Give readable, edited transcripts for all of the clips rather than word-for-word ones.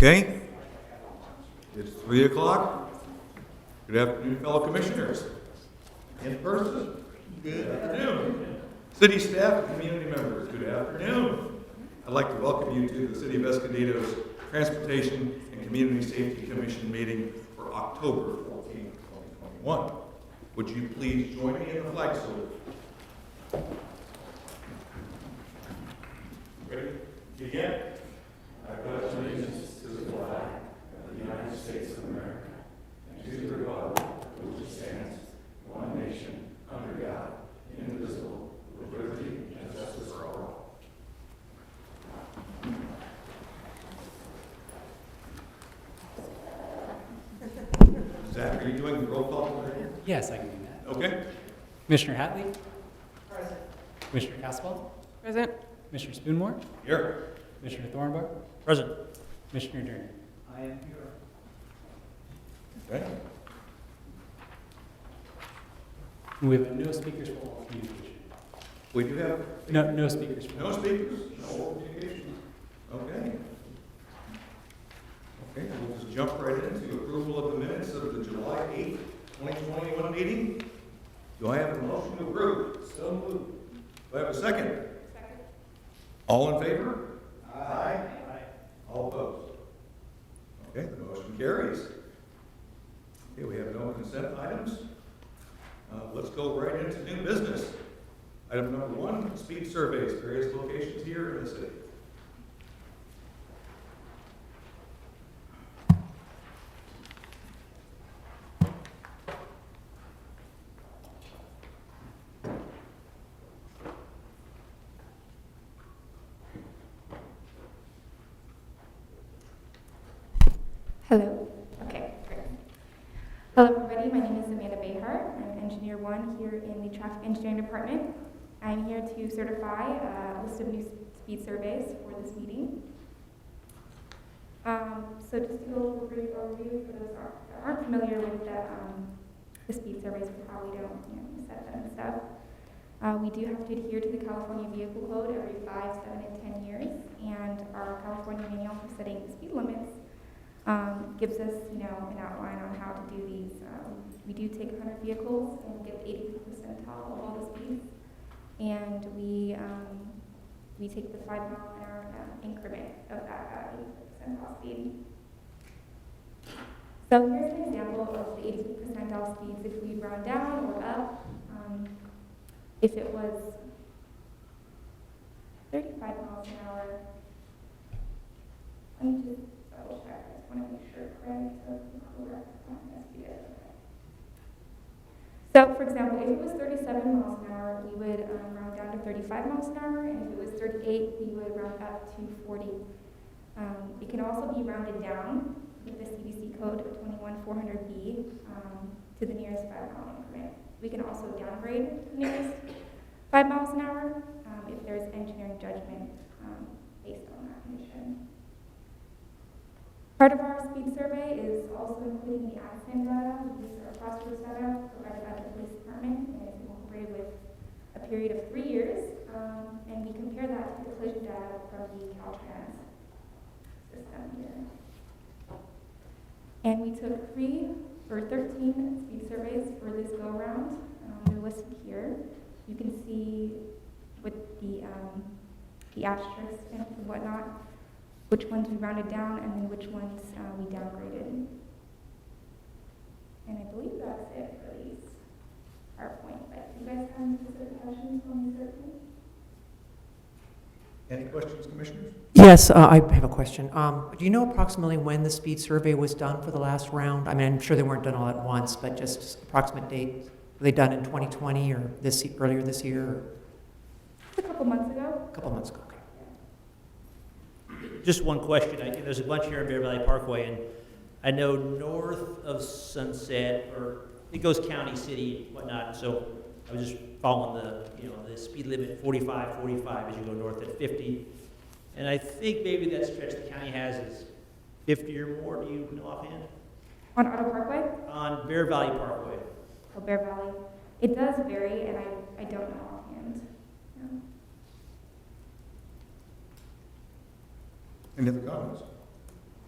Okay. It's 3 o'clock. Good afternoon, fellow commissioners. In person, good afternoon. City staff and community members, good afternoon. I'd like to welcome you to the City of Escondido's Transportation and Community Safety Commission meeting for October 14, 2021. Would you please join me in the flag salute? Ready? Begin. I pledge allegiance to the flag of the United States of America and to the republic for which it stands, one nation, under God, indivisible, with liberty and justice for all. Zach, are you doing the roll call today? Yes, I can do that. Okay. Commissioner Hatley? Present. Commissioner Caswell? Present. Commissioner Spoonmore? Here. Commissioner Thornbar? Present. Commissioner Durner? I am here. Okay. We have no speakers for oral communication. We do have No speakers for no speakers, no oral communication. Okay. Okay, we'll just jump right into approval of the minutes of the July 8th, 2021 meeting. Do I have a motion to approve? So moved. Do I have a second? Second. All in favor? Aye. All opposed? Okay, the motion carries. Okay, we have no consent items. Let's go right into new business. Item number 1, speed surveys, various locations here in the city. Hello. Okay, great. Hello, everybody. My name is Amanda Behar. I'm Engineer 1 here in the Traffic Engineering Department. I'm here to certify a list of new speed surveys for this meeting. So just to go over a brief overview for those that aren't familiar with the speed surveys, for how we don't set them and stuff. We do have to adhere to the California Vehicle Code every 5, 7, and 10 years, and our California Manual for Setting Speed Limits gives us, an outline on how to do these. We do take 100 vehicles and get the 80th percentile of all the speeds, and we take the 5-mile-an-hour increment of that 80th percentile speed. So here's an example of the 80th percentile speeds if we round down or up. If it was 35 miles an hour, let me just double check. I just want to make sure correct. Yes, we did. Okay. So, for example, if it was 37 miles an hour, we would round down to 35 miles an hour, and if it was 38, we would round up to 40. It can also be rounded down with the CDC code 21400B to the nearest 5-mile increment. We can also downgrade to the nearest 5 miles an hour if there's engineering judgment based on that condition. Part of our speed survey is also including the accident data. We use our crossroads data provided by the police department, and it's incorporated with a period of 3 years, and we compare that to the collision data from the Caltrans system here. And we took 13 speed surveys for this go-around. They're listed here. You can see with the asterisks and whatnot, which ones we rounded down and then which ones we downgraded. And I believe that's it for these PowerPoint. But do you guys have any specific questions on these 13? Any questions, commissioners? Yes, I have a question. Do you know approximately when the speed survey was done for the last round? I mean, I'm sure they weren't done all at once, but just approximate date. Were they done in 2020 or earlier this year? Or A couple months ago. a couple months ago? Okay. Just one question. There's a bunch here in Bear Valley Parkway, and I know north of Sunset, or it goes county, city, whatnot. So I was just following the speed limit 45 as you go north at 50. And I think maybe that stretch the county has is 50 or more. Do you know offhand? On Auto Parkway? On Bear Valley Parkway. Oh, Bear Valley. It does vary, and I don't know offhand. No. Any other comments?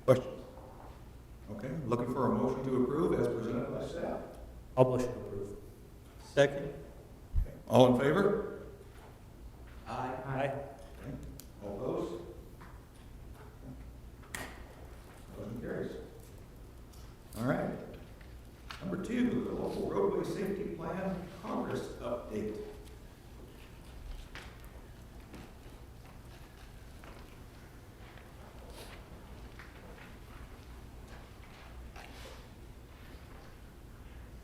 Questions? Okay, looking for a motion to approve as presented by staff. I'll motion to approve. Second. All in favor? Aye. All opposed? Motion carries. All right. Number 2, the local roadway safety plan progress update.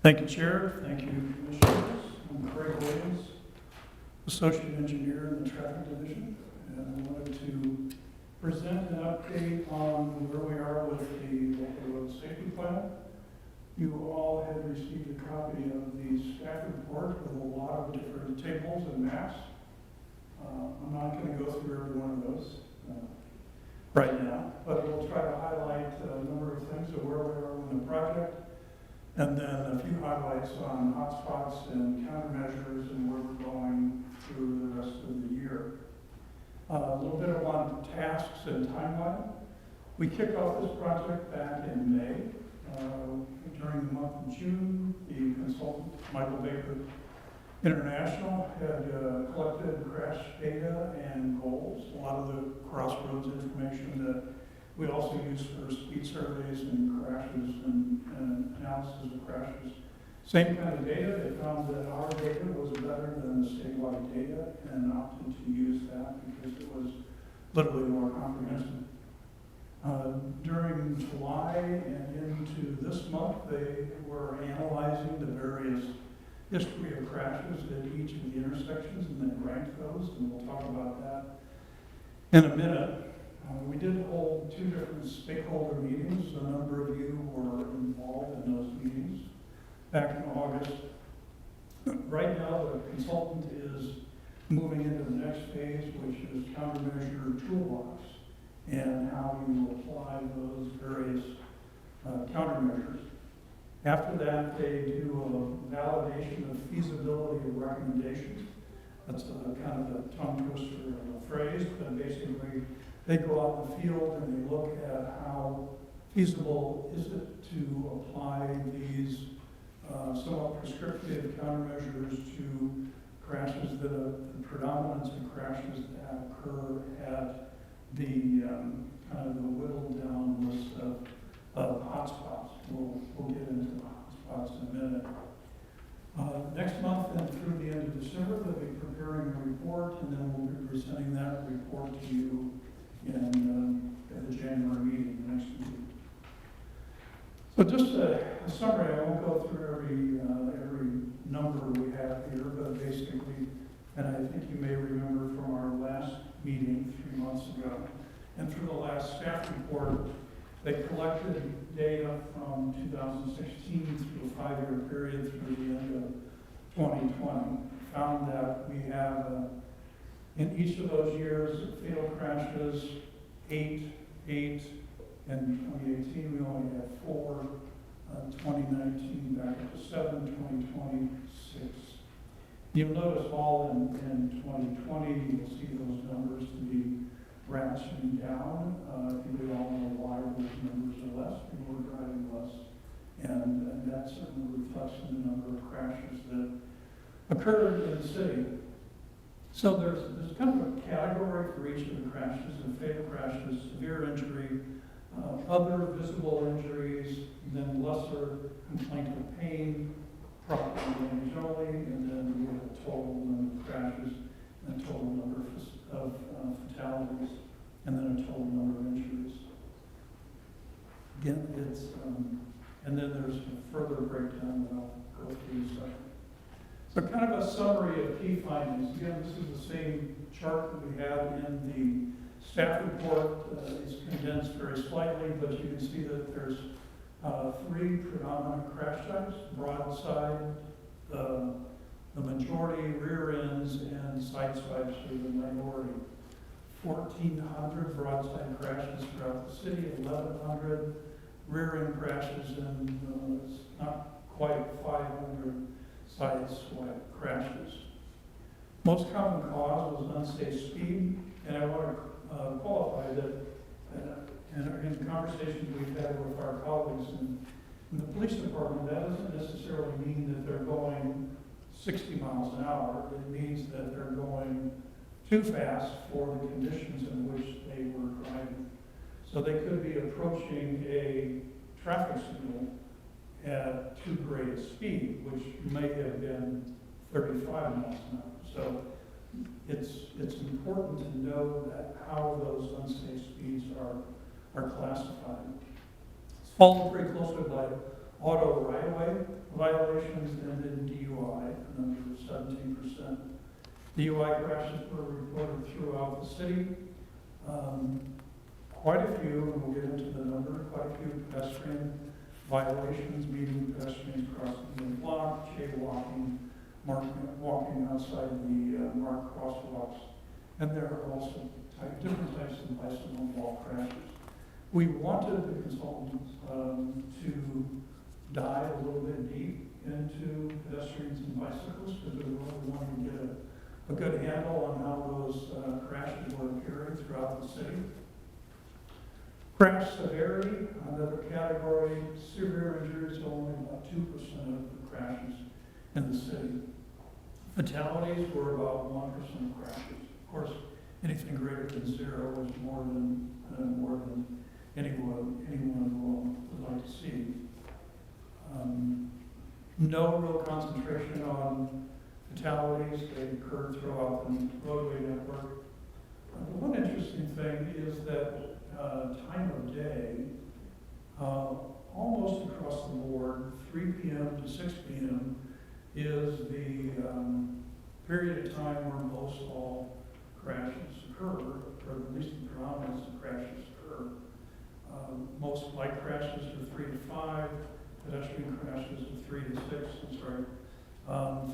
Thank you, Chair. Thank you, Commissioners. I'm Craig Williams, Associate Engineer in the Traffic Division, and I wanted to present an update on where we are with the local road safety plan. You all have received a copy of the staff report with a lot of different tables and maps. I'm not going to go through every one of those right now, but we'll try to highlight a number of things of where we are in the project, and then a few highlights on hotspots and countermeasures and where we're going through the rest of the year. A little bit on tasks and timeline. We kicked off this project back in May. During the month of June, the consultant, Michael Baker International, had collected crash data and goals, a lot of the crossroads information that we also use for speed surveys and crashes and analysis of crashes. Same kind of data. They found that our data was better than the statewide data and opted to use that because it was literally more comprehensive. During July and into this month, they were analyzing the various history of crashes at each of the intersections and then ranked those, and we'll talk about that in a minute. We did hold 2 different stakeholder meetings. A number of you were involved in those meetings back in August. Right now, the consultant is moving into the next phase, which is countermeasure toolbox, and how you apply those various countermeasures. After that, they do a validation of feasibility of recommendations. That's kind of a tongue twister of a phrase, but basically they go out in the field and they look at how feasible is it to apply these somewhat prescriptive countermeasures to crashes that the predominance of crashes that occur at the kind of the whittled down list of hotspots. We'll get into the hotspots in a minute. Next month and through the end of December, they'll be preparing a report, and then we'll be presenting that report to you at the January meeting, the next meeting. So just a summary. I won't go through every number we have here, but basically, and I think you may remember from our last meeting 3 months ago, and through the last staff report, they collected data from 2016 through a 5-year period through the end of 2020. Found that we have, in each of those years, fatal crashes, 8, in 2018 we only had 4, 2019 back up to 7, 2020, 6. You'll notice all in 2020, you'll see those numbers to be ratcheting down. I think we all know why those numbers are less. People are driving less. And that certainly reflects in the number of crashes that occurred in the city. So there's kind of a category for each of the crashes: and fatal crashes, severe injury, other visible injuries, then lesser complaint of pain, property damage only, and then we have a total number of crashes, and a total number of fatalities, and then a total number of injuries. Again, it's, and then there's a further breakdown that I'll go through in a second. So kind of a summary of key findings. Again, this is the same chart that we had in the staff report. It's condensed very slightly, but you can see that there's 3 predominant crash types: broadside, the majority rear ends, and side swipes are the minority. 1,400 broadside crashes throughout the city, 1,100 rear end crashes, and it's not quite 500 side swipe crashes. Most common cause was unsafe speed, and I want to qualify that and in conversations we've had with our colleagues in the police department, that doesn't necessarily mean that they're going 60 miles an hour. It means that they're going too fast for the conditions in which they were driving. So they could be approaching a traffic signal at too great a speed, which may have been 35 miles an hour. So it's important to know that how those unsafe speeds are classified. It's followed pretty closely by auto right-of-way violations and then DUI, a number of 17%. DUI crashes were reported throughout the city. Quite a few, and we'll get into the number, quite a few pedestrian violations, meaning pedestrians crossing the block, jaywalking, walking outside the marked crosswalks. And there are also different types of bicycle wall crashes. We wanted the consultants to dive a little bit deep into pedestrians and bicyclists because we really wanted to get a good handle on how those crashes were occurring throughout the city. Crash severity, another category, severe injuries, only about 2% of the crashes in the city. Fatalities were about 1% of crashes. Of course, anything greater than 0 was more than anyone would like to see. No real concentration on fatalities. They occurred throughout the roadway network. One interesting thing is that time of day, almost across the board, 3 p.m. to 6 p.m. is the period of time where most all crashes occur, or at least the predominance of crashes occur. Most bike crashes are 3 to 5, pedestrian crashes are 3 to 6,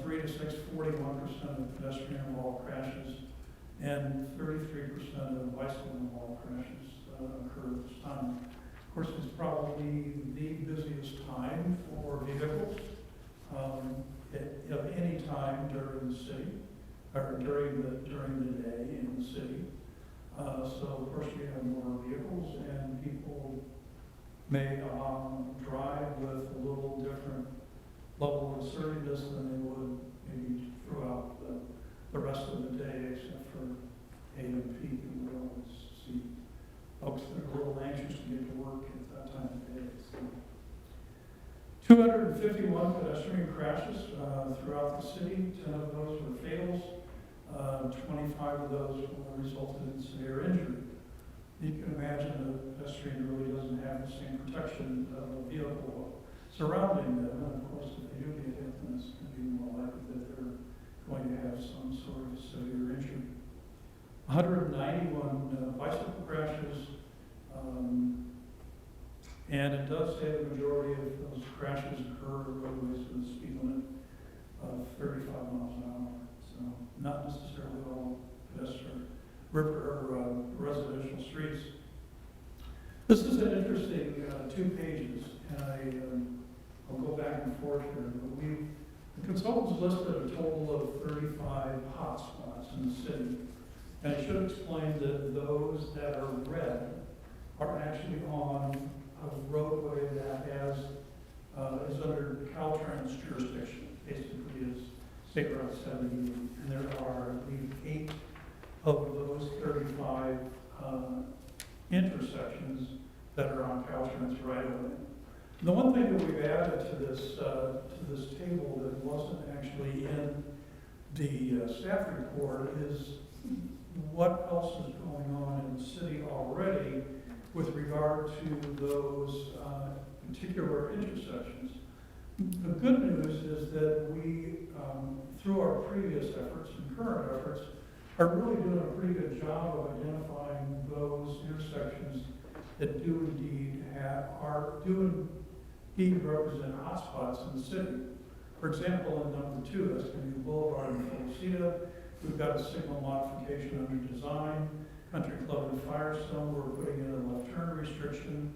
3 to 6, 41% of pedestrian involved crashes, and 33% of bicycle involved crashes occur at this time. Of course, it's probably the busiest time for vehicles of any time during the city, or during the day in the city. So of course you have more vehicles and people may drive with a little different level of assertiveness than they would maybe throughout the rest of the day, except for AM peak, and we always see folks that are a little anxious to get to work at that time of day. So 251 pedestrian crashes throughout the city. 10 of those were fatals. 25 of those resulted in severe injury. You can imagine a pedestrian really doesn't have the same protection of a vehicle surrounding them. And of course, if they do get hit, then it's going to be more likely that they're going to have some sort of severe injury. 191 bicycle crashes, and it does say the majority of those crashes occur at roadways with a speed limit of 35 miles an hour. So not necessarily all pedestrian residential streets. This is an interesting 2 pages, and I'll go back and forth here. But the consultants listed a total of 35 hotspots in the city. And I should explain that those that are red are actually on a roadway that is under Caltrans jurisdiction, basically is State Route 70. And there are, I believe, 8 of those 35 intersections that are on Caltrans right away. The one thing that we've added to this table that wasn't actually in the staff report is what else is going on in the city already with regard to those particular intersections. The good news is that we, through our previous efforts and current efforts, are really doing a pretty good job of identifying those intersections that do indeed represent hotspots in the city. For example, in number 2, that's going to be Boulevard in Felicita. We've got a signal modification under design. Country Club in Firestone, we're putting in a left turn restriction.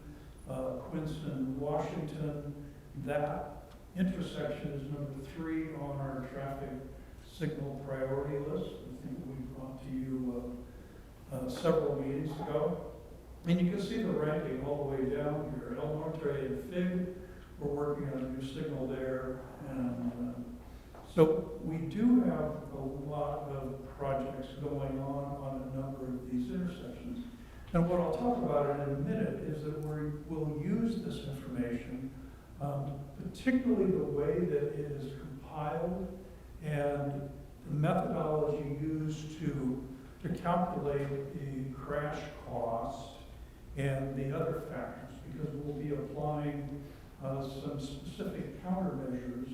Quinston, Washington, that intersection is number 3 on our traffic signal priority list. I think we brought to you several meetings ago. And you can see the ranking all the way down here. El Norte and Fig, we're working on a new signal there. And so we do have a lot of projects going on a number of these intersections. And what I'll talk about in a minute is that we'll use this information, particularly the way that it is compiled and the methodology used to calculate the crash cost and the other factors, because we'll be applying some specific countermeasures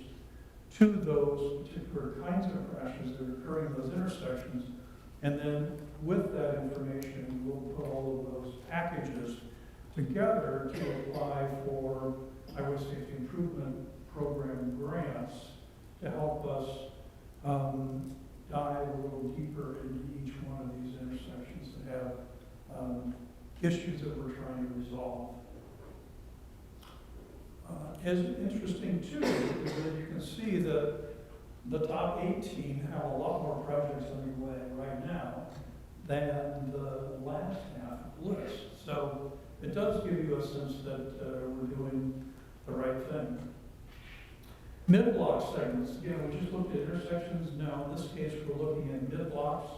to those particular kinds of crashes that are occurring in those intersections. And then with that information, we'll put all of those packages together to apply for Highway Safety Improvement Program grants to help us dive a little deeper into each one of these intersections that have issues that we're trying to resolve. As interesting too is that you can see that the top 18 have a lot more projects underway right now than the last half of the list. So it does give you a sense that we're doing the right thing. Mid-block segments, again, we just looked at intersections. Now, in this case, we're looking at mid-blocks,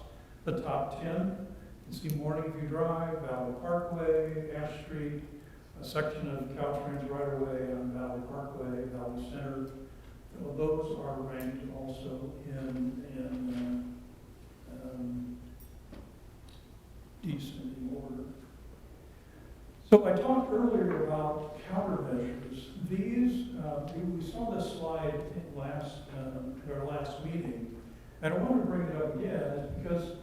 the top 10. You can see Morning View Drive, Valley Parkway, Ash Street, a section of Caltrans right-of-way on Valley Parkway, Valley Center. So those are ranked also in descending order. So I talked earlier about countermeasures. These, we saw this slide at our last meeting, and I want to bring it up again because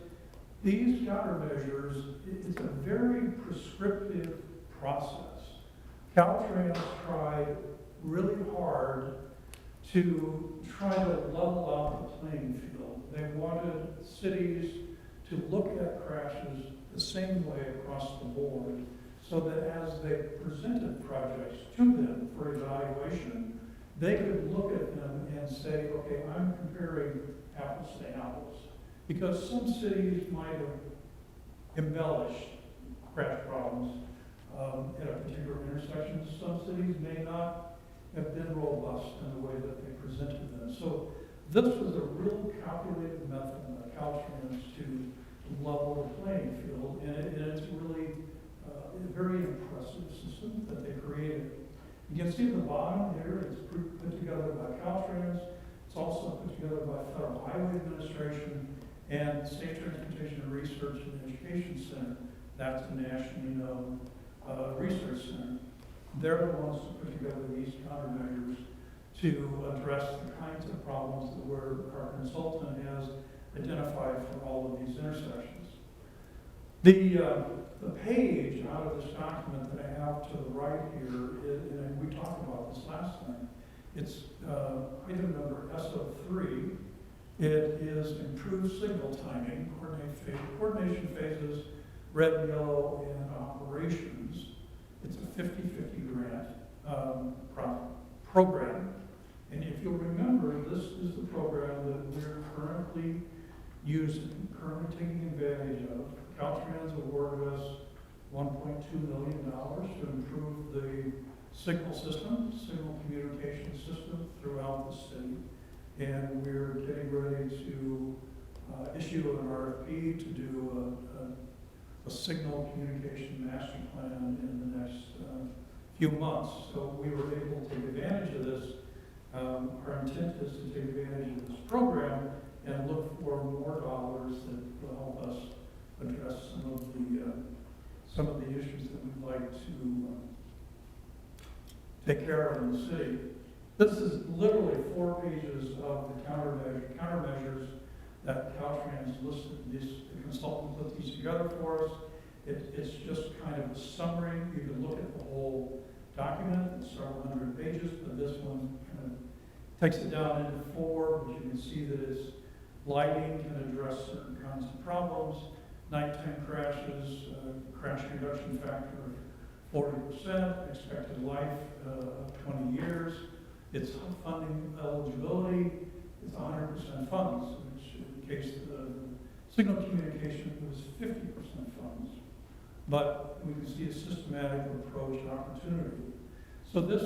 these countermeasures, it's a very prescriptive process. Caltrans tried really hard to try to level out the playing field. They wanted cities to look at crashes the same way across the board, so that as they presented projects to them for evaluation, they could look at them and say, okay, I'm comparing apples to apples. Because some cities might have embellished crash problems at a particular intersection. Some cities may not have been robust in the way that they presented them. So this was a real calculated method by Caltrans to level the playing field, and it's really a very impressive system that they created. You can see at the bottom here, it's put together by Caltrans. It's also put together by Federal Highway Administration and State Transportation Research and Education Center. That's a nationally known research center. They're the ones who put together these countermeasures to address the kinds of problems that our consultant has identified for all of these intersections. The page out of this document that I have to the right here, and we talked about this last time, it's item number SO3. It is improved signal timing, coordination phases, red, yellow, and operations. It's a 50-50 grant program. And if you'll remember, this is the program that we're currently using, currently taking advantage of. Caltrans awarded us $1.2 million to improve the signal communication system throughout the city. And we're getting ready to issue an RFP to do a signal communication master plan in the next few months. So we were able to take advantage of this. Our intent is to take advantage of this program and look for more dollars that will help us address some of the issues that we'd like to take care of in the city. This is literally 4 pages of the countermeasures that Caltrans listed. The consultant put these together for us. It's just kind of a summary. You can look at the whole document. It's several hundred pages, but this one kind of takes it down into 4. But you can see that it's lighting can address certain kinds of problems. Nighttime crashes, crash reduction factor of 40%, expected life of 20 years. It's funding eligibility, it's 100% funds, which in case the signal communication was 50% funds. but we can see a systematic approach and opportunity. So this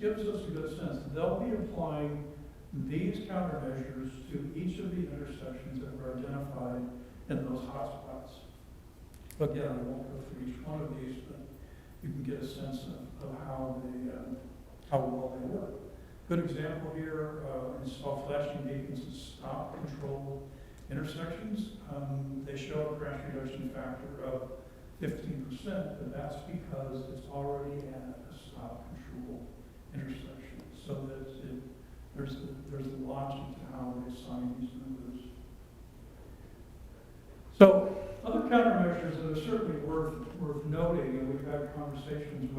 gives us a good sense. They'll be applying these countermeasures to each of the intersections that were identified in those hotspots. Again, I won't go through each one of these, but you can get a sense of how well they work. Good example here, install flashing beacons and stop control intersections. They show a crash reduction factor of 15%, but that's because it's already at a stop control intersection. So that there's the logic to how they assign these numbers. So other countermeasures that are certainly worth noting, and we've had conversations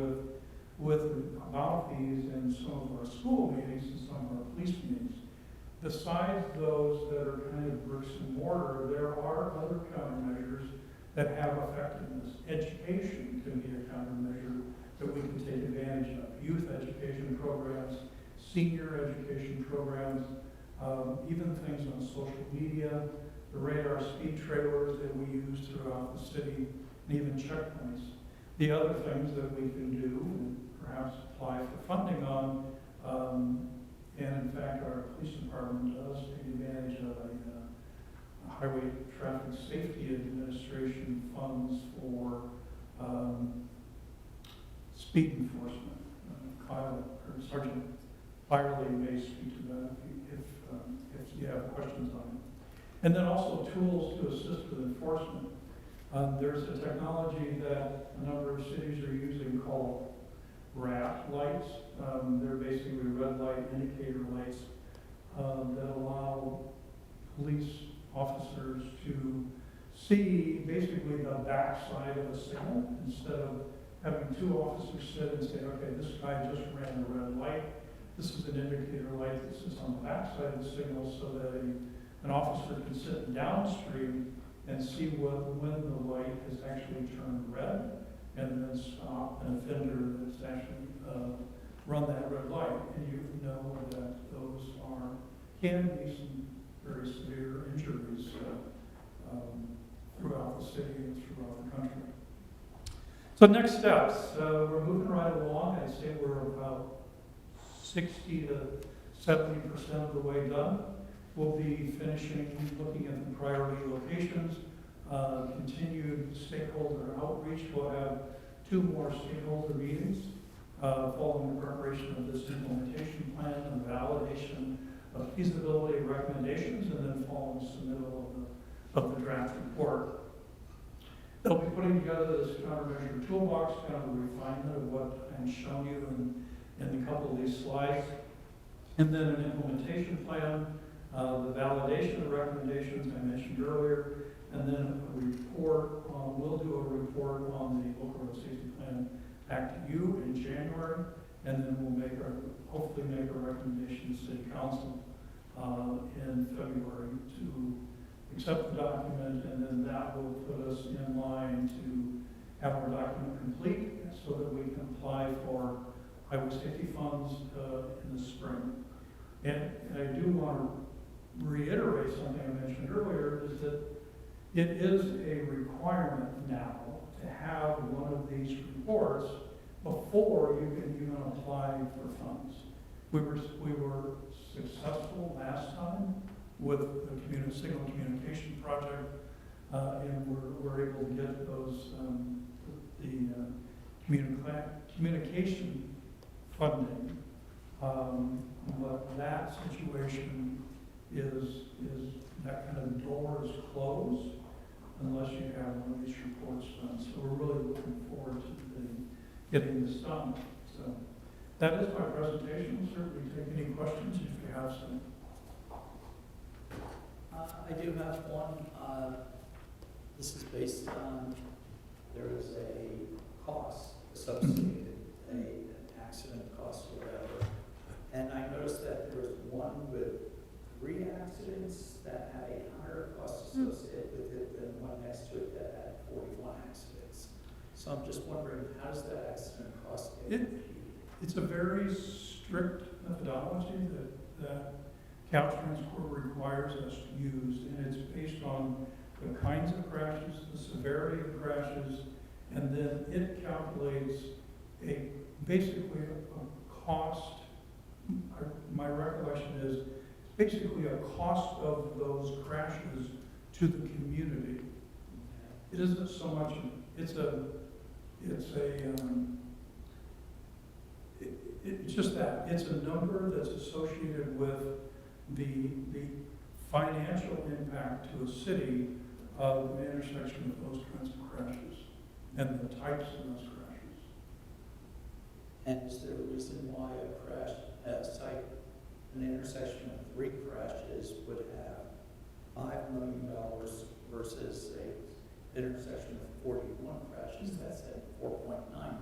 about these in some of our school meetings and some of our police meetings. Besides those that are kind of bricks and mortar, there are other countermeasures that have effectiveness. Education can be a countermeasure that we can take advantage of. Youth education programs, senior education programs, even things on social media, the radar speed trailers that we use throughout the city, and even checkpoints. The other things that we can do, and perhaps apply for funding on, and in fact our police department does take advantage of a Highway Traffic Safety Administration funds for speed enforcement. Kyle or Sergeant Byerly may speak to that if you have questions on it. And then also tools to assist with enforcement. There's a technology that a number of cities are using called RAT lights. They're basically red light indicator lights that allow police officers to see basically the backside of a signal instead of having two officers sit and say, okay, this guy just ran a red light. This is an indicator light that sits on the backside of the signal so that an officer can sit downstream and see when the light has actually turned red and then stop an offender that's actually run that red light. And you know that those can be some very severe injuries throughout the city and throughout the country. So next steps, we're moving right along. I'd say we're about 60 to 70% of the way done. We'll be finishing looking at the priority locations, continued stakeholder outreach. We'll have 2 more stakeholder meetings following the preparation of this implementation plan and validation of feasibility recommendations, and then following submittal of the draft report. They'll be putting together this countermeasure toolbox, kind of a refinement of what I'm showing you in a couple of these slides, and then an implementation plan, the validation of recommendations I mentioned earlier, and then a report. We'll do a report on the local road safety plan back to you in January, and then we'll hopefully make a recommendation to City Council in February to accept the document, and then that will put us in line to have our document complete so that we can apply for highway safety funds in the spring. And I do want to reiterate something I mentioned earlier, is that it is a requirement now to have one of these reports before you can even apply for funds. We were successful last time with the signal communication project, and we're able to get those communication funding. But that situation is that kind of door is closed unless you have one of these reports done. So we're really looking forward to getting this done. So that is my presentation. We'll certainly take any questions if you have some. I do have one. This is based on, there is a cost associated, an accident cost or whatever. And I noticed that there was one with 3 accidents that had a higher cost associated with it than one next to it that had 41 accidents. So I'm just wondering, how does that accident cost get repeated? It's a very strict methodology that CalTransCore requires us to use, and it's based on the kinds of crashes, the severity of crashes, And then it calculates basically a cost, my recollection is, basically a cost of those crashes to the community. It isn't so much, it's just that, it's a number that's associated with the financial impact to a city of the intersection of those kinds of crashes and the types of those crashes. And is there a reason why a crash at a site, an intersection of 3 crashes would have $5 million versus a intersection of 41 crashes that's at 4.9 million?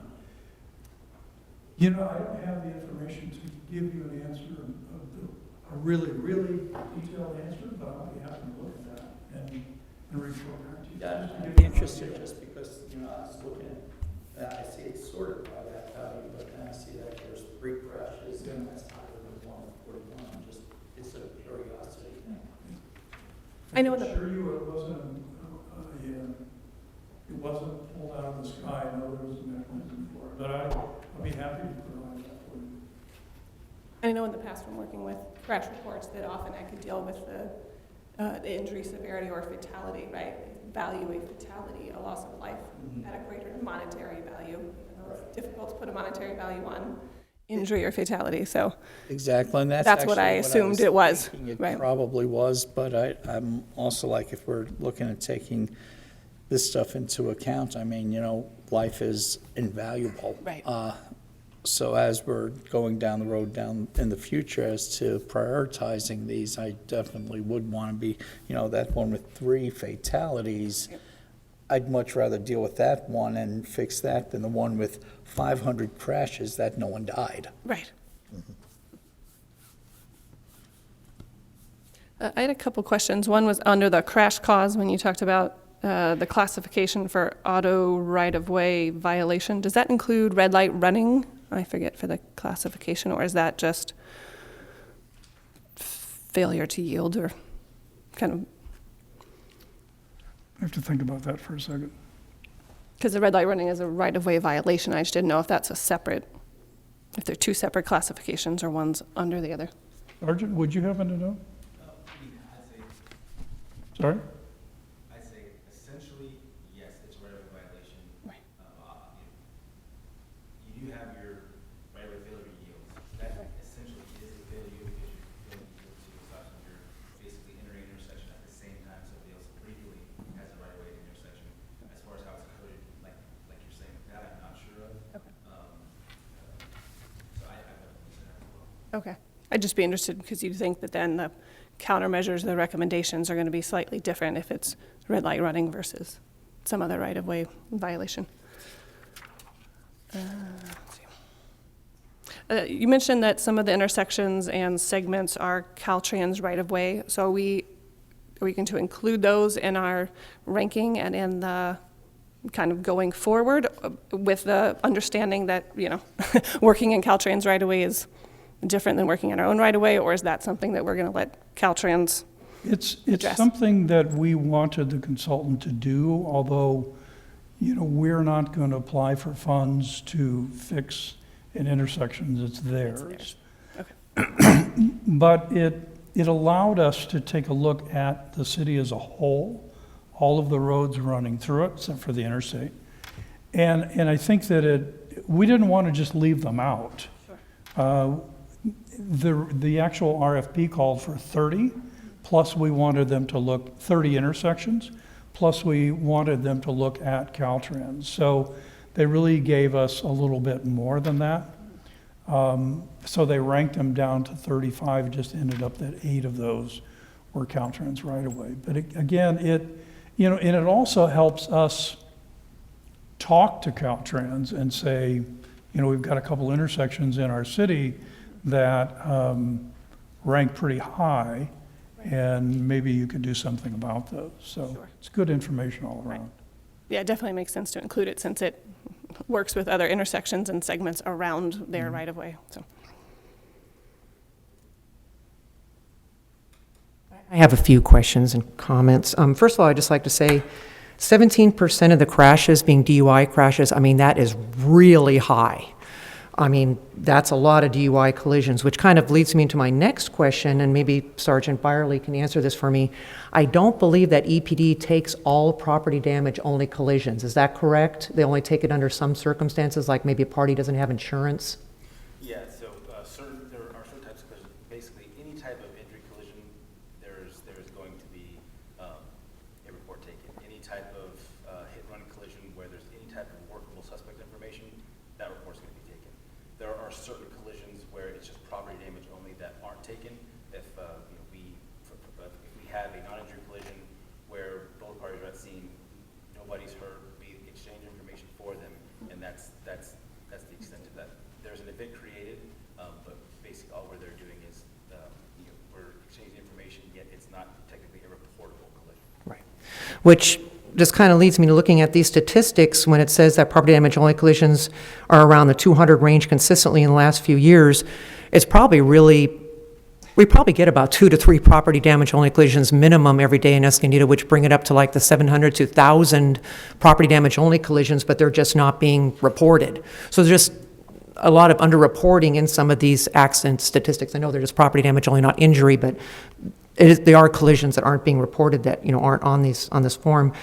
You know, I don't have the information to give you an answer, a really, really detailed answer, but I'll be happy to look at that and report back to you. Yeah, Just to I'd give be you an interested idea. just because, you know, I was looking at, I see it sorted by that value, but then I see that there's 3 crashes and that's higher than 141. Just, it's a curiosity thing. I know I'm the- sure you, it wasn't pulled out of the sky. I know there was a mechanism for it, but I'll be happy to provide that for you. I know in the past when working with crash reports that often I could deal with the injury severity or fatality, right? Value a fatality, a loss of life at a greater monetary value. Even though it's difficult to put a monetary value on injury or fatality, so. Exactly, and that's That's what I actually assumed it was, thinking it right. probably was, but I'm also like, if we're looking at taking this stuff into account, I mean, you know, life is invaluable. Right. So as we're going down the road down in the future as to prioritizing these, I definitely would want to be, you know, that one with 3 fatalities, I'd much rather deal with that one and fix that than the one with 500 crashes that no one died. Right. I had a couple questions. One was under the crash cause, when you talked about the classification for auto right-of-way violation. Does that include red light running? I forget for the classification, or is that just failure to yield or kind of, I have to think about that for a second. because the red light running is a right-of-way violation. I just didn't know if that's a separate, if they're 2 separate classifications or one's under the other. Sergeant, would you happen to know? Sorry? I'd say essentially, yes, it's a right-of-way violation. Right. You do have your right-of-way failure yields. That essentially is a failure yield because you're failing to yield to a stop sign. You're basically entering an intersection at the same time somebody else legally has a right-of-way at the intersection. As far as how it's coded, like you're saying, that I'm not sure of. Okay. So I definitely say that as well. Okay. I'd just be interested, because you'd think that then the countermeasures, the recommendations are going to be slightly different if it's red light running versus some other right-of-way violation. Let's see. You mentioned that some of the intersections and segments are Caltrans right-of-way, so are we going to include those in our ranking and in the kind of going forward with the understanding that, you know, working in Caltrans right-of-way is different than working in our own right-of-way, or is that something that we're going to let Caltrans? It's address. something that we wanted the consultant to do, although, you know, we're not going to apply for funds to fix an intersection that's theirs. Okay. But it allowed us to take a look at the city as a whole, all of the roads running through it, except for the interstate. And I think that we didn't want to just leave them out. The actual RFP called for 30, plus we wanted them to look, 30 intersections, plus we wanted them to look at Caltrans. So they really gave us a little bit more than that. So they ranked them down to 35, just ended up that 8 of those were Caltrans right away. But again, you know, and it also helps us talk to Caltrans and say, you know, we've got a couple intersections in our city that rank pretty high, and maybe you could do something about those. So Sure. it's good information all around. Yeah, it definitely makes sense to include it since it works with other intersections and segments around their right-of-way, so. I have a few questions and comments. First of all, I'd just like to say, 17% of the crashes being DUI crashes, I mean, that is really high. I mean, that's a lot of DUI collisions, which kind of leads me into my next question, and maybe Sergeant Byerly can answer this for me. I don't believe that EPD takes all property damage only collisions. Is that correct? They only take it under some circumstances, like maybe a party doesn't have insurance? Yeah, so there are certain types of collisions. Basically, any type of injury collision, there's going to be a report taken. Any type of hit-run collision where there's any type of workable suspect information, that report's going to be taken. There are certain collisions where it's just property damage only that aren't taken. If we have a non-injury collision where both parties are at scene, nobody's hurt, we exchange information for them, and that's the extent of that. There's an event created, but basically all we're there doing is we're exchanging information, yet it's not technically a reportable collision. Right. Which just kind of leads me to looking at these statistics when it says that property damage only collisions are around the 200 range consistently in the last few years. It's probably we probably get about 2 to 3 property damage only collisions minimum every day in Escondido, which bring it up to like the 700 to 1,000 property damage only collisions, but they're just not being reported. So there's just a lot of underreporting in some of these accident statistics. I know they're just property damage only, not injury, but they are collisions that aren't being reported that aren't on this form.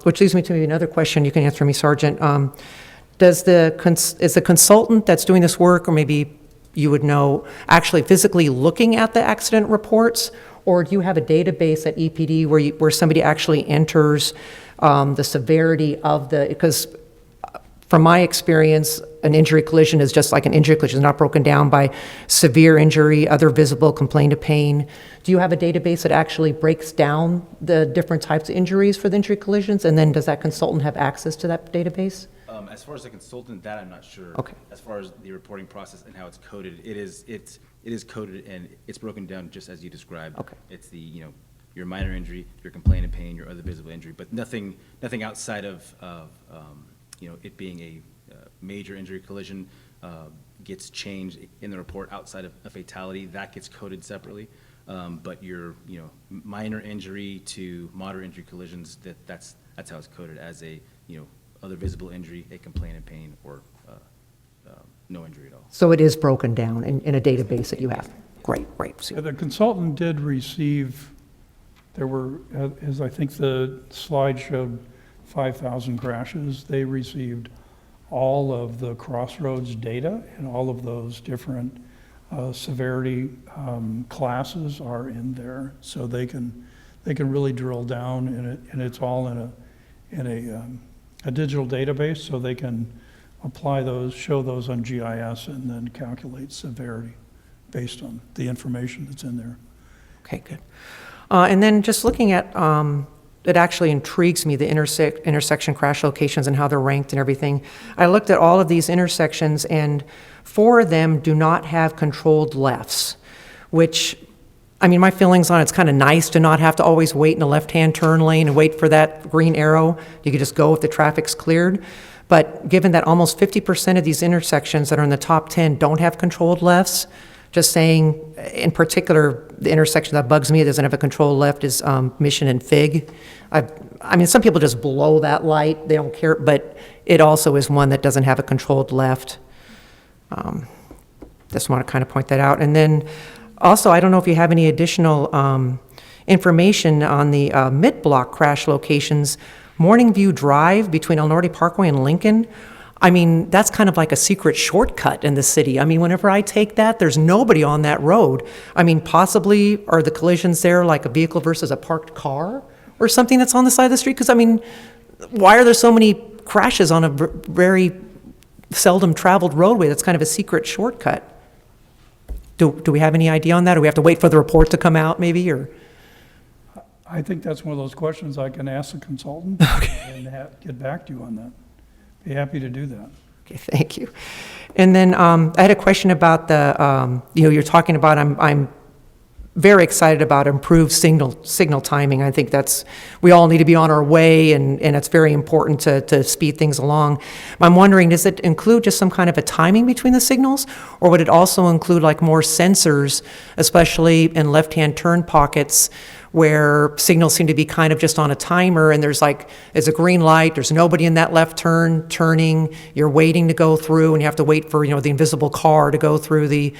Which leads me to maybe another question you can answer me, Sergeant. Is the consultant that's doing this work, or maybe you would know, actually physically looking at the accident reports, or do you have a database at EPD where somebody actually enters the severity of because from my experience, an injury collision is just like an injury collision. It's not broken down by severe injury, other visible complaint of pain. Do you have a database that actually breaks down the different types of injuries for the injury collisions? And then does that consultant have access to that database? As far as the consultant, that I'm not sure. Okay. As far as the reporting process and how it's coded, it is coded and it's broken down just as you described. Okay. It's your minor injury, your complaint of pain, your other visible injury, but nothing outside of it being a major injury collision gets changed in the report outside of a fatality. That gets coded separately. But your minor injury to moderate injury collisions, that's how it's coded as a other visible injury, a complaint of pain, or no injury at all. So it is broken down in a database that you have. Great. Yeah, the consultant did receive, there were, as I think the slide showed, 5,000 crashes. They received all of the Crossroads data, and all of those different severity classes are in there, so they can really drill down in it, and it's all in a digital database, so they can apply those, show those on GIS, and then calculate severity based on the information that's in there. Okay, good. And then just looking at, it actually intrigues me, the intersection crash locations and how they're ranked and everything. I looked at all of these intersections, and 4 of them do not have controlled lefts, which, I mean, my feelings on it's kind of nice to not have to always wait in a left-hand turn lane and wait for that green arrow. You could just go if the traffic's cleared. But given that almost 50% of these intersections that are in the top 10 don't have controlled lefts, just saying, in particular, the intersection that bugs me that doesn't have a controlled left is Mission and Fig. I mean, some people just blow that light, they don't care, but it also is one that doesn't have a controlled left. Just want to kind of point that out. And then also, I don't know if you have any additional information on the mid-block crash locations. Morning View Drive between El Norte Parkway and Lincoln. I mean, that's kind of like a secret shortcut in the city. I mean, whenever I take that, there's nobody on that road. I mean, possibly are the collisions there like a vehicle versus a parked car or something that's on the side of the street? Because, I mean, why are there so many crashes on a very seldom traveled roadway that's kind of a secret shortcut? Do we have any idea on that? Or we have to wait for the report to come out maybe, or? I think that's one of those questions I can ask the consultant and get back to you on that. Be happy to do that. Okay, thank you. And then I had a question about the, you're talking about, I'm very excited about improved signal timing. I think we all need to be on our way, and it's very important to speed things along. I'm wondering, does it include just some kind of a timing between the signals, or would it also include like more sensors, especially in left-hand turn pockets, where signals seem to be kind of just on a timer, and there's a green light, there's nobody in that left turn turning, you're waiting to go through, and you have to wait for, the invisible car to go through the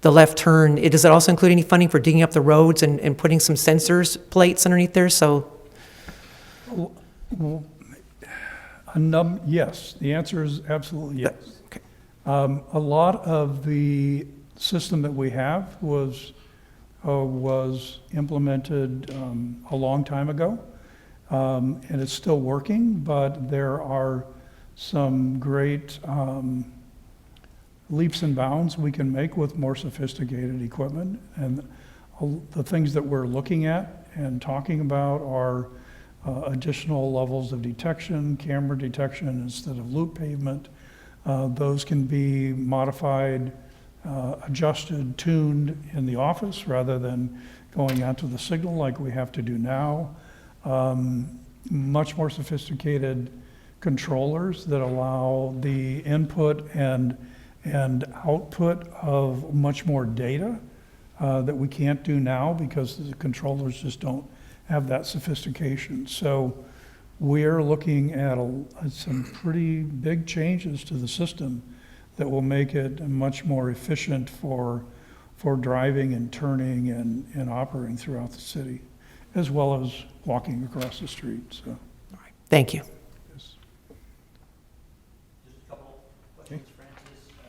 left turn. Does it also include any funding for digging up the roads and putting some sensors plates underneath there? So, Yes, the answer is absolutely yes. okay. A lot of the system that we have was implemented a long time ago, and it's still working, but there are some great leaps and bounds we can make with more sophisticated equipment. And the things that we're looking at and talking about are additional levels of detection, camera detection instead of loop pavement. Those can be modified, adjusted, tuned in the office rather than going out to the signal like we have to do now. Much more sophisticated controllers that allow the input and output of much more data that we can't do now because the controllers just don't have that sophistication. So we're looking at some pretty big changes to the system that will make it much more efficient for driving and turning and operating throughout the city, as well as walking across the street. So, Thank you. yes. Just a couple questions,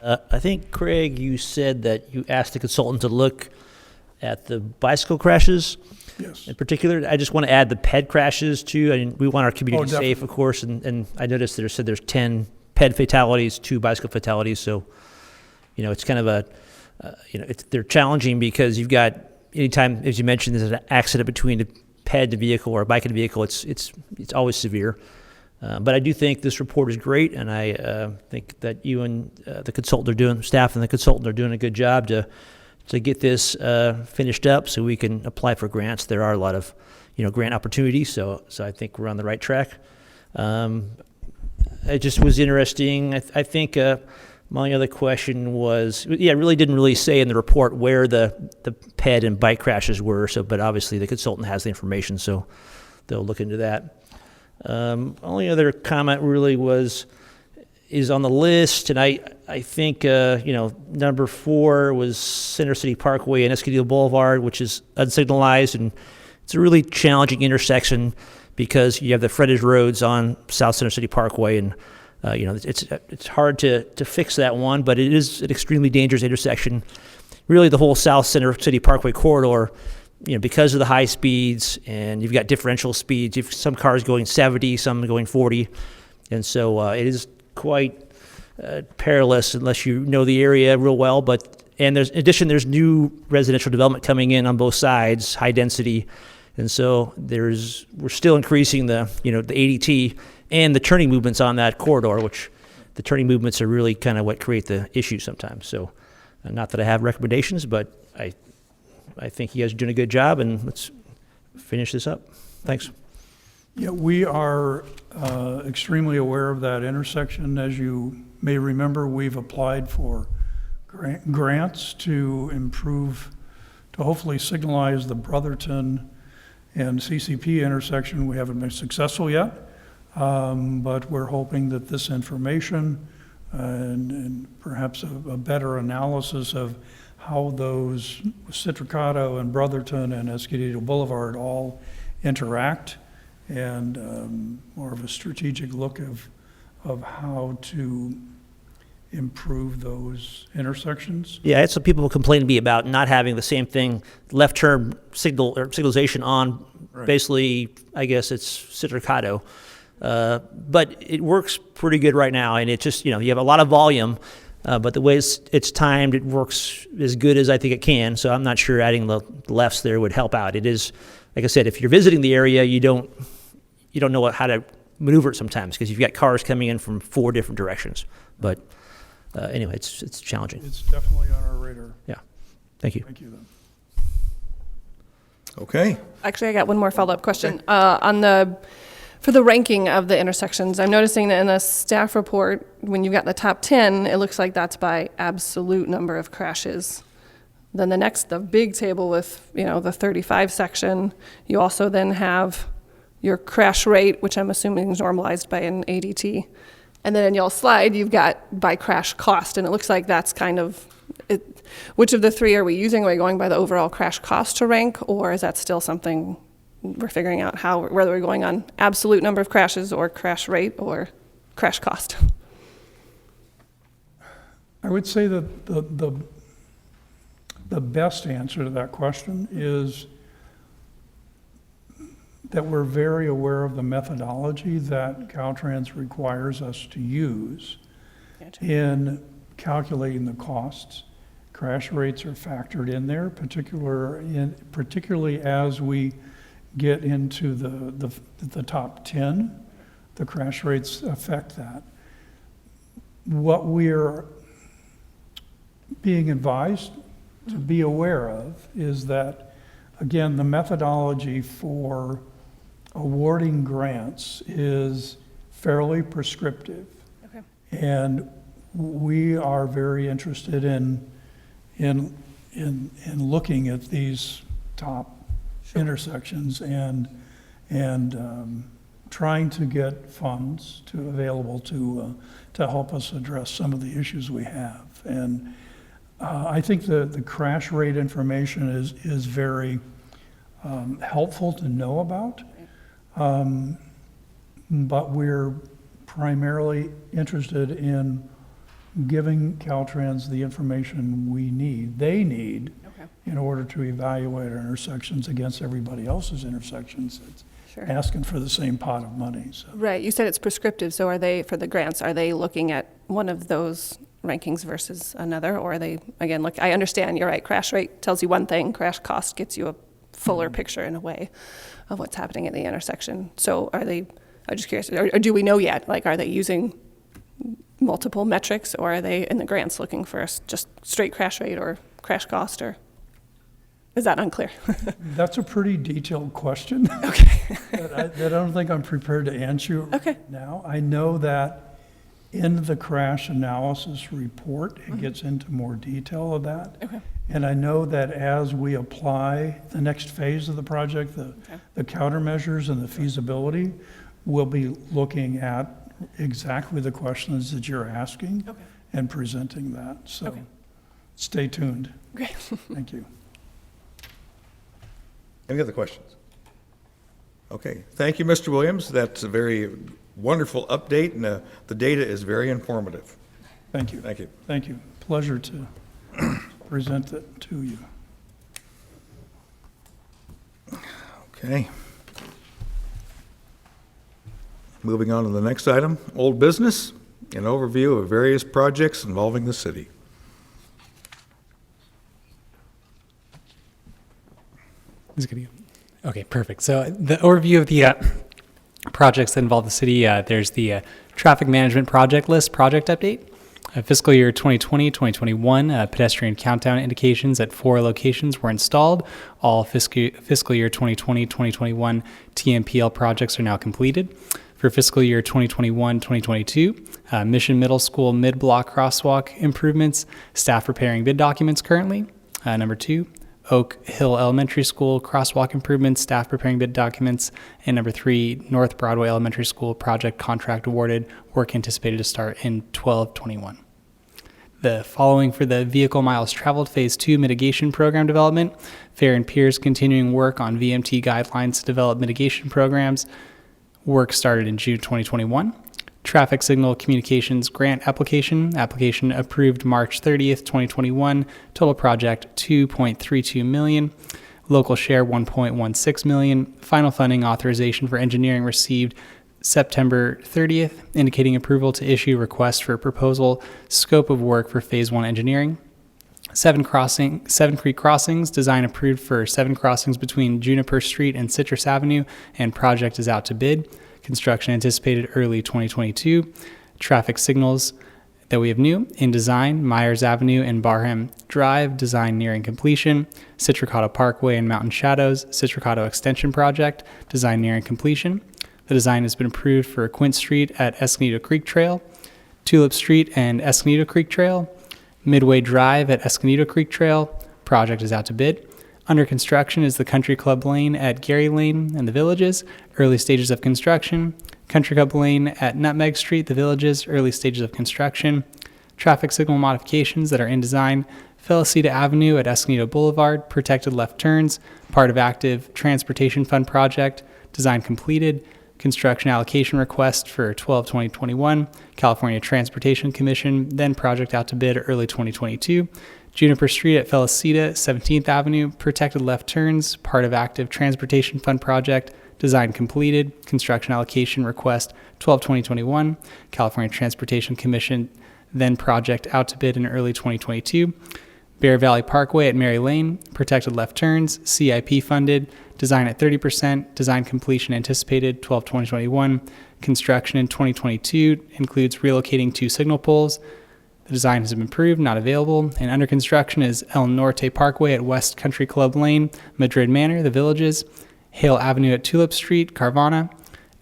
Francis. I think, Craig, you said that you asked the consultant to look at the bicycle crashes. Yes. In particular, I just want to add the ped crashes too. I mean, we want our community Oh, safe, of course, and I noticed there's 10 ped fatalities, 2 bicycle fatalities. So, it's kind of they're challenging because you've got, anytime, as you mentioned, there's an accident between a ped vehicle or a bike and vehicle, it's always severe. But I do think this report is great, and I think that you and staff and the consultant are doing a good job to get this finished up so we can apply for grants. There are a lot of, grant opportunities, so I think we're on the right track. It just was interesting. I think my other question was, I really didn't really say in the report where the ped and bike crashes were, but obviously the consultant has the information, so they'll look into that. Only other comment really is on the list, and I think, number 4 was Center City Parkway and Escondido Boulevard, which is unsignalized, and it's a really challenging intersection because you have the frontage roads on South Center City Parkway, and, it's hard to fix that one, but it is an extremely dangerous intersection. Really, the whole South Center City Parkway corridor, because of the high speeds, and you've got differential speeds, you've some cars going 70, some going 40, and so it is quite perilous unless you know the area real well. In addition, there's new residential development coming in on both sides, high density, and so we're still increasing the ADT and the turning movements on that corridor, which the turning movements are really kind of what create the issue sometimes. So, not that I have recommendations, but I think you guys are doing a good job, and let's finish this up. Thanks. Yeah, we are extremely aware of that intersection. As you may remember, we've applied for grants to hopefully signalize the Brotherton and CCP intersection. We haven't been successful yet, but we're hoping that this information and perhaps a better analysis of how those Citricato and Brotherton and Escondido Boulevard all interact, and more of a strategic look of how to improve those intersections. Yeah, I had some people complain to me about not having the same thing, left turn signal or signalization on. Right. Basically, I guess it's Citricato, but it works pretty good right now, and it just you have a lot of volume. But the way it's timed, it works as good as I think it can. So I'm not sure adding the lefts there would help out. It is, like I said, if you're visiting the area, you don't know how to maneuver it sometimes because you've got cars coming in from 4 different directions. But anyway, it's challenging. It's definitely on our radar. Yeah. Thank you. Thank you, then. Okay. Actually, I got one more follow-up question. For the ranking of the intersections, I'm noticing that in the staff report, when you've got the top 10, it looks like that's by absolute number of crashes. Then the big table with, the 35 section, you also then have your crash rate, which I'm assuming is normalized by an ADT. And then in your slide, you've got by crash cost, and it looks like that's kind of it. Which of the three are we using? Are we going by the overall crash cost to rank, or is that still something we're figuring out whether we're going on absolute number of crashes or crash rate or crash cost? I would say that the best answer to that question is that we're very aware of the methodology that Caltrans requires us to use in calculating the costs. Crash rates are factored in there, particularly as we get into the top 10. The crash rates affect that. What we're being advised to be aware of is that, again, the methodology for awarding grants is fairly prescriptive. Okay. And we are very interested in looking at these top intersections and trying to get funds available to help us address some of the issues we have. And I think the crash rate information is very helpful to know about, but we're primarily interested in giving Caltrans the information they need in order to evaluate our intersections against everybody else's intersections that's asking for the same pot of money. So. Right, you said it's prescriptive, so for the grants, are they looking at one of those rankings versus another, or are they, again, look, I understand, you're right, crash rate tells you one thing, crash cost gets you a fuller picture in a way of what's happening at the intersection. So I'm just curious, or do we know yet, are they using multiple metrics, or are they in the grants looking for just straight crash rate or crash cost, or is that unclear? That's a pretty detailed question. Okay. that I don't think I'm prepared to answer now. I know that in the crash analysis report, it gets into more detail of that. Okay. And I know that as we apply the next phase of the project, the countermeasures and the feasibility, we'll be looking at exactly the questions that you're asking and presenting that. So stay tuned. Great. Thank you. Any other questions? Okay, thank you, Mr. Williams. That's a very wonderful update, and the data is very informative. Thank you. Thank you. Thank you. Pleasure to present it to you. Okay. Moving on to the next item, old business, an overview of various projects involving the city. Okay, perfect. So the overview of the projects that involve the city, there's the traffic management project list project update. Fiscal year 2020, 2021, pedestrian countdown indications at 4 locations were installed. All fiscal year 2020, 2021 TMPL projects are now completed. For fiscal year 2021, 2022, Mission Middle School mid-block crosswalk improvements, staff preparing bid documents currently. Number 2, Oak Hill Elementary School crosswalk improvements, staff preparing bid documents. And number 3, North Broadway Elementary School project contract awarded, work anticipated to start in 12/21. The following for the Vehicle Miles Traveled Phase 2 mitigation program development. Fair and Pierce continuing work on VMT guidelines to develop mitigation programs. Work started in June 2021. Traffic Signal Communications Grant Application approved March 30th, 2021. Total project $2.32 million. Local share $1.16 million. Final funding authorization for engineering received September 30th, indicating approval to issue request for proposal scope of work for Phase 1 engineering. 7 Creek Crossings, design approved for 7 crossings between Juniper Street and Citrus Avenue, and project is out to bid. Construction anticipated early 2022. Traffic signals that we have new in design, Myers Avenue and Barham Drive, design nearing completion. Citricado Parkway and Mountain Shadows, Citricado Extension Project, design nearing completion. The design has been approved for Quint Street at Escondido Creek Trail, Tulip Street and Escondido Creek Trail, Midway Drive at Escondido Creek Trail, Project is out to bid. Under construction is the Country Club Lane at Gary Lane and the Villages, early stages of construction. Country Club Lane at Nutmeg Street, the Villages, early stages of construction. Traffic signal modifications that are in design. Felicita Avenue at Escondido Boulevard, protected left turns, part of active Transportation Fund project, design completed. Construction allocation request for 12/2021, California Transportation Commission, then project out to bid early 2022. Juniper Street at Felicita, 17th Avenue, protected left turns, part of active Transportation Fund project, design completed, construction allocation request 12/2021, California Transportation Commission, then project out to bid in early 2022. Bear Valley Parkway at Mary Lane, protected left turns, CIP funded, design at 30%, design completion anticipated 12/2021, construction in 2022, includes relocating 2 signal poles. The design has been approved, not available, and under construction is El Norte Parkway at West Country Club Lane, Madrid Manor, the Villages, Hale Avenue at Tulip Street, Carvana,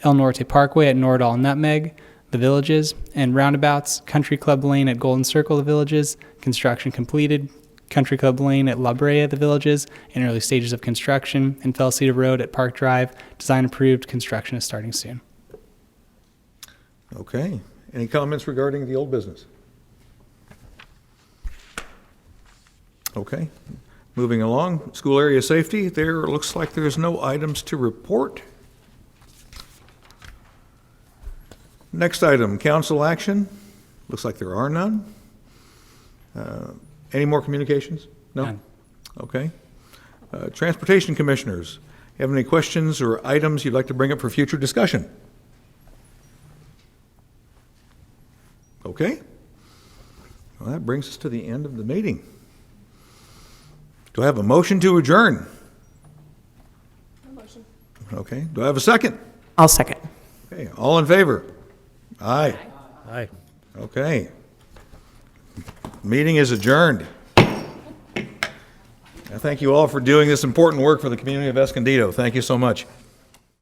El Norte Parkway at Nordahl Nutmeg, the Villages, and roundabouts, Country Club Lane at Golden Circle, the Villages, construction completed, Country Club Lane at La Brea, the Villages, in early stages of construction, and Felicita Road at Park Drive, design approved, construction is starting soon. Okay. Any comments regarding the old business? Okay. Moving along, school area safety, there looks like there's no items to report. Next item, council action. Looks like there are none. Any more communications? No? None. Okay. Transportation commissioners, have any questions or items you'd like to bring up for future discussion? Okay. Well, that brings us to the end of the meeting. Do I have a motion to adjourn? Motion. Okay. Do I have a second? I'll second. Okay. All in favor? Aye. Aye. Okay. Meeting is adjourned. I thank you all for doing this important work for the community of Escondido. Thank you so much.